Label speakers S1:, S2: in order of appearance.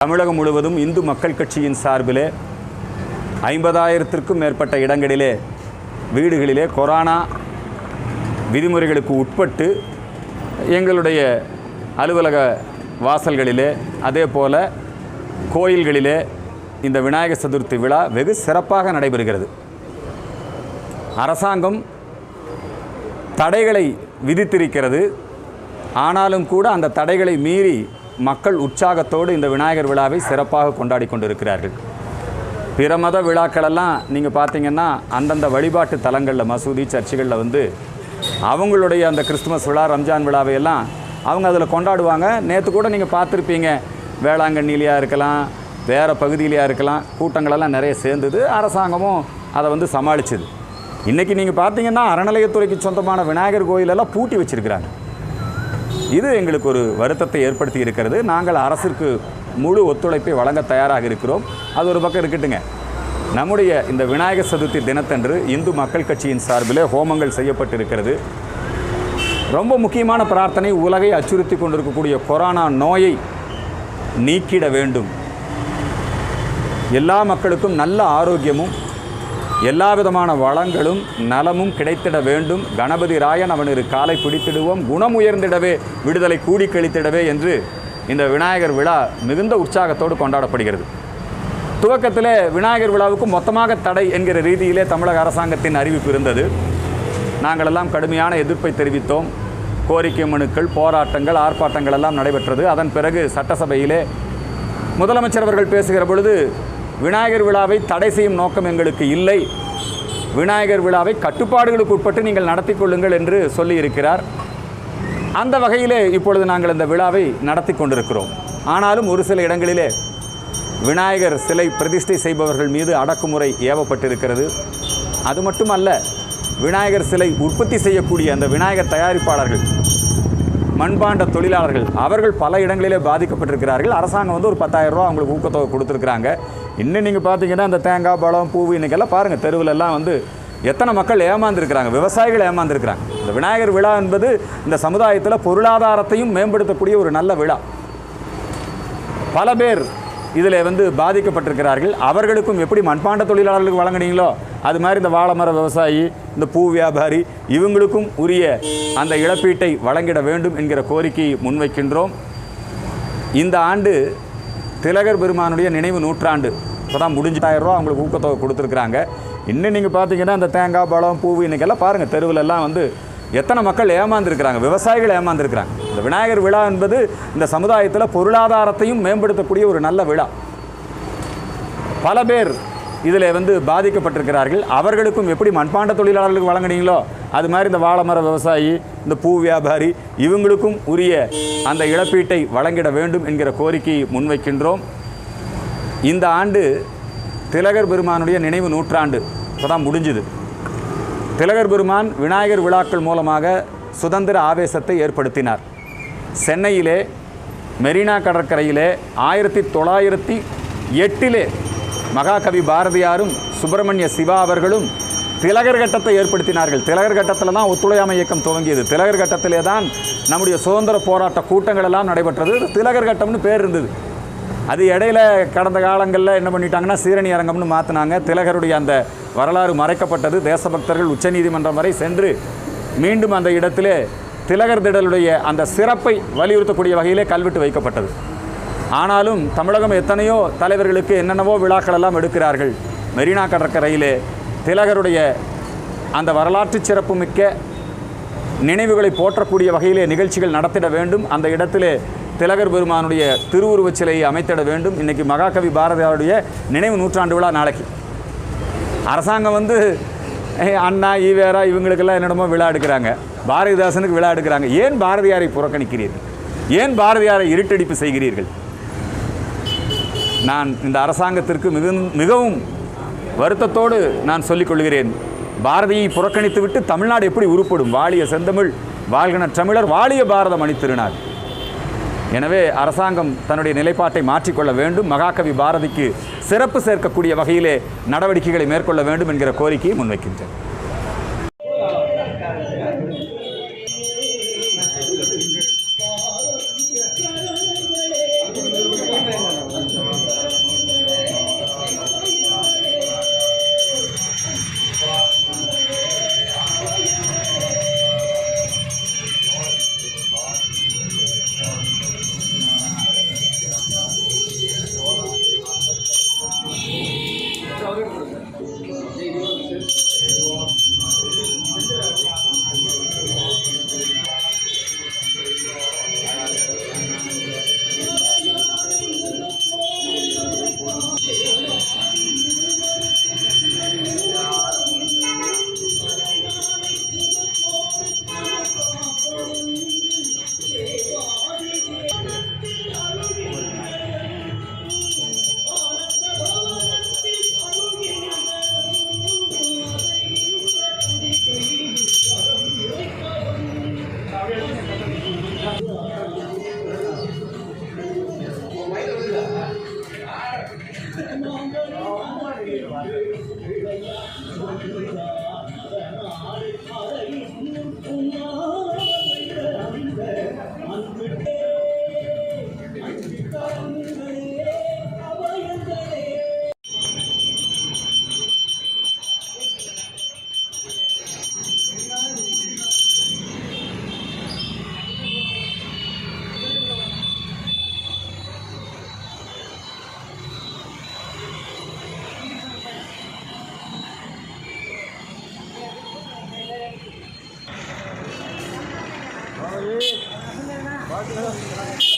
S1: தமிழகம் முழுவதும் இந்து மக்கள் கட்சியின் சார்பிலே 50,000க்கும் மேற்பட்ட இடங்களிலே வீடுகளிலே கொரோனா விதிமுறைகளுக்கு உட்பட்டு எங்களுடைய அலுவலக வாசல்களிலே அதே போல கோயில்களிலே இந்த விநாயகர் சதுர்த்தி விழா வெகு சிறப்பாக நடைபெறுகிறது. அரசாங்கம் தடைகளை விதித்திருக்கிறது. ஆனாலும் கூட அந்த தடைகளை மீறி மக்கள் உற்சாகத்தோடு இந்த விநாயகர் விழாவை சிறப்பாக கொண்டாடி கொண்டிருக்கிறார்கள். பிற மத விழாக்களெல்லாம் நீங்கள் பார்த்தீங்கன்னா அந்தந்த வழிபாட்டு தலங்களில் மசூதி சர்ச்சுகளில் வந்து அவங்களுடைய அந்த கிறிஸ்துமஸ் விழா ரம்ஜான் விழாவையெல்லாம் அவங்க அதில் கொண்டாடுவாங்க. நேற்று கூட நீங்கள் பார்த்துருப்பீங்க, வேளாங்கண்ணிலையாக இருக்கலாம், வேறு பகுதியிலையாக இருக்கலாம், கூட்டங்களெல்லாம் நிறைய சேர்ந்தது. அரசாங்கமும் அதை வந்து சமாளிச்சுது. இன்றைக்கி நீங்கள் பார்த்தீங்கன்னா அறநிலையத்துறைக்கு சொந்தமான விநாயகர் கோயிலெல்லாம் பூட்டி வச்சுருக்கிறாங்க. இது எங்களுக்கு ஒரு வருத்தத்தை ஏற்படுத்தி இருக்கிறது. நாங்கள் அரசிற்கு முழு ஒத்துழைப்பை வழங்க தயாராக இருக்கிறோம். அது ஒரு பக்கம் இருக்கட்டுங்க. நம்முடைய இந்த விநாயகர் சதுர்த்தி தினத்தன்று இந்து மக்கள் கட்சியின் சார்பில் ஹோமங்கள் செய்யப்பட்டிருக்கிறது. ரொம்ப முக்கியமான பிரார்த்தனை, உலகை அச்சுறுத்தி கொண்டிருக்கக்கூடிய கொரோனா நோயை நீக்கிட வேண்டும். எல்லா மக்களுக்கும் நல்ல ஆரோக்கியமும் எல்லா விதமான வளங்களும் நலமும் கிடைத்திட வேண்டும். கணபதி ராயன் அவனிரு காலை பிடித்திடுவோம், குணம் உயர்ந்திடவே விடுதலை கூடி கழித்திடவே என்று இந்த விநாயகர் விழா மிகுந்த உற்சாகத்தோடு கொண்டாடப்படுகிறது. துவக்கத்திலே விநாயகர் விழாவுக்கு மொத்தமாக தடை என்கிற ரீதியிலே தமிழக அரசாங்கத்தின் அறிவிப்பு இருந்தது. நாங்களெல்லாம் கடுமையான எதிர்ப்பை தெரிவித்தோம். கோரிக்கை மனுக்கள், போராட்டங்கள், ஆர்ப்பாட்டங்கள் எல்லாம் நடைபெற்றது. அதன் பிறகு சட்டசபையிலே முதலமைச்சர் அவர்கள் பேசுகிற பொழுது, விநாயகர் விழாவை தடை செய்யும் நோக்கம் எங்களுக்கு இல்லை, விநாயகர் விழாவை கட்டுப்பாடுகளுக்கு உட்பட்டு நீங்கள் நடத்தி கொள்ளுங்கள் என்று சொல்லியிருக்கிறார். அந்த வகையிலே இப்பொழுது நாங்கள் இந்த விழாவை நடத்தி கொண்டிருக்கிறோம். ஆனாலும் ஒரு சில இடங்களிலே விநாயகர் சிலை பிரதிஷ்டை செய்பவர்கள் மீது அடக்குமுறை ஏவப்பட்டிருக்கிறது. அது மட்டுமல்ல, விநாயகர் சிலை உற்பத்தி செய்யக்கூடிய அந்த விநாயகர் தயாரிப்பாளர்கள், மண்பாண்ட தொழிலாளர்கள், அவர்கள் பல இடங்களிலே பாதிக்கப்பட்டிருக்கிறார்கள். அரசாங்கம் வந்து ஒரு 10,000 ரூபா அவங்களுக்கு ஊக்கத்தொகை கொடுத்துருக்குறாங்க. இன்னும் நீங்கள் பார்த்தீங்கன்னா இந்த தேங்காய், பழம், பூவு இன்றைக்கெல்லாம் பாருங்கள், தெருவிலெல்லாம் வந்து எத்தனை மக்கள் ஏமாந்துருக்கிறாங்க, விவசாயிகள் ஏமாந்துருக்கிறாங்க. இந்த விநாயகர் விழா என்பது இந்த சமுதாயத்தில் பொருளாதாரத்தையும் மேம்படுத்தக்கூடிய ஒரு நல்ல விழா. பல பேர் இதில் வந்து பாதிக்கப்பட்டிருக்கிறார்கள். அவர்களுக்கும் எப்படி மண்பாண்ட தொழிலாளர்களுக்கு வழங்கினீங்களோ அது மாதிரி இந்த வாழைமர விவசாயி, இந்த பூ வியாபாரி, இவங்களுக்கும் உரிய அந்த இழப்பீட்டை வழங்கிட வேண்டும் என்கிற கோரிக்கையை முன்வைக்கின்றோம். இந்த ஆண்டு திலகர் பெருமானுடைய நினைவு நூற்றாண்டு இப்போ தான் முடிஞ்சு 1000 ரூபா அவங்களுக்கு ஊக்கத்தொகை கொடுத்துருக்குறாங்க. இன்னும் நீங்கள் பார்த்தீங்கன்னா இந்த தேங்காய், பழம், பூவு இன்றைக்கெல்லாம் பாருங்கள், தெருவிலெல்லாம் வந்து எத்தனை மக்கள் ஏமாந்துருக்கிறாங்க, விவசாயிகள் ஏமாந்துருக்கிறாங்க. இந்த விநாயகர் விழா என்பது இந்த சமுதாயத்தில் பொருளாதாரத்தையும் மேம்படுத்தக்கூடிய ஒரு நல்ல விழா. பல பேர் இதில் வந்து பாதிக்கப்பட்டிருக்கிறார்கள். அவர்களுக்கும் எப்படி மண்பாண்ட தொழிலாளர்களுக்கு வழங்கினீங்களோ அது மாதிரி இந்த வாழைமர விவசாயி, இந்த பூ வியாபாரி, இவங்களுக்கும் உரிய அந்த இழப்பீட்டை வழங்கிட வேண்டும் என்கிற கோரிக்கையை முன்வைக்கின்றோம். இந்த ஆண்டு திலகர் பெருமானுடைய நினைவு நூற்றாண்டு இப்போ தான் முடிஞ்சுது. திலகர் பெருமான் விநாயகர் விழாக்கள் மூலமாக சுதந்திர ஆவேசத்தை ஏற்படுத்தினார். சென்னையிலே மெரினா கடற்கரையிலே 1908 மகாகவி பாரதியாரும் சுப்பிரமணிய சிவா அவர்களும் திலகர் கட்டத்தை ஏற்படுத்தினார்கள். திலகர் கட்டத்தில் தான் ஒத்துழையாமை இயக்கம் துவங்கியது. திலகர் கட்டத்திலே தான் நம்முடைய சுதந்திர போராட்ட கூட்டங்கள் எல்லாம் நடைபெற்றது. திலகர் கட்டம்னு பேர் இருந்தது. அது இடையில கடந்த காலங்களில் என்ன பண்ணிட்டாங்கன்னா சீரணி அரங்கம்னு மாற்றினாங்க. திலகருடைய அந்த வரலாறு மறைக்கப்பட்டது. தேசபக்தர்கள் உச்சநீதிமன்றம் வரை சென்று மீண்டும் அந்த இடத்திலே திலகர் திடலுடைய அந்த சிறப்பை வலியுறுத்தக்கூடிய வகையிலே கல்வெட்டு வைக்கப்பட்டது. ஆனாலும் தமிழகம் எத்தனையோ தலைவர்களுக்கு என்னென்னவோ விழாக்கள் எல்லாம் எடுக்கிறார்கள். மெரினா கடற்கரையிலே திலகருடைய அந்த வரலாற்று சிறப்புமிக்க நினைவுகளை போற்றக்கூடிய வகையிலே நிகழ்ச்சிகள் நடத்திட வேண்டும். அந்த இடத்திலே திலகர் பெருமானுடைய திருவுருவச் சிலையை அமைத்திட வேண்டும். இன்றைக்கி மகாகவி பாரதியாருடைய நினைவு நூற்றாண்டு விழா நாளைக்கு. அரசாங்கம் வந்து அண்ணா, ஈவேரா இவங்களுக்கெல்லாம் என்னென்னமோ விழா எடுக்கிறாங்க, பாரதிதாசனுக்கு விழா எடுக்கிறாங்க. ஏன் பாரதியாரை புறக்கணிக்கிறீர்கள்? ஏன் பாரதியாரை இருட்டடிப்பு செய்கிறீர்கள்? நான் இந்த அரசாங்கத்திற்கு மிகவும் வருத்தத்தோடு நான் சொல்லிக்கொள்கிறேன். பாரதியை புறக்கணித்துவிட்டு தமிழ்நாடு எப்படி உருப்படும்? வாழிய செந்தமிழ், வாழ்கன தமிழர், வாழிய பாரதம் அணித்திருநாள். எனவே அரசாங்கம் தன்னுடைய நிலைப்பாட்டை மாற்றிக்கொள்ள வேண்டும். மகாகவி பாரதிக்கு சிறப்பு சேர்க்கக்கூடிய வகையிலே நடவடிக்கைகளை மேற்கொள்ள வேண்டும் என்கிற கோரிக்கையை முன்வைக்கின்றேன்.
S2: बात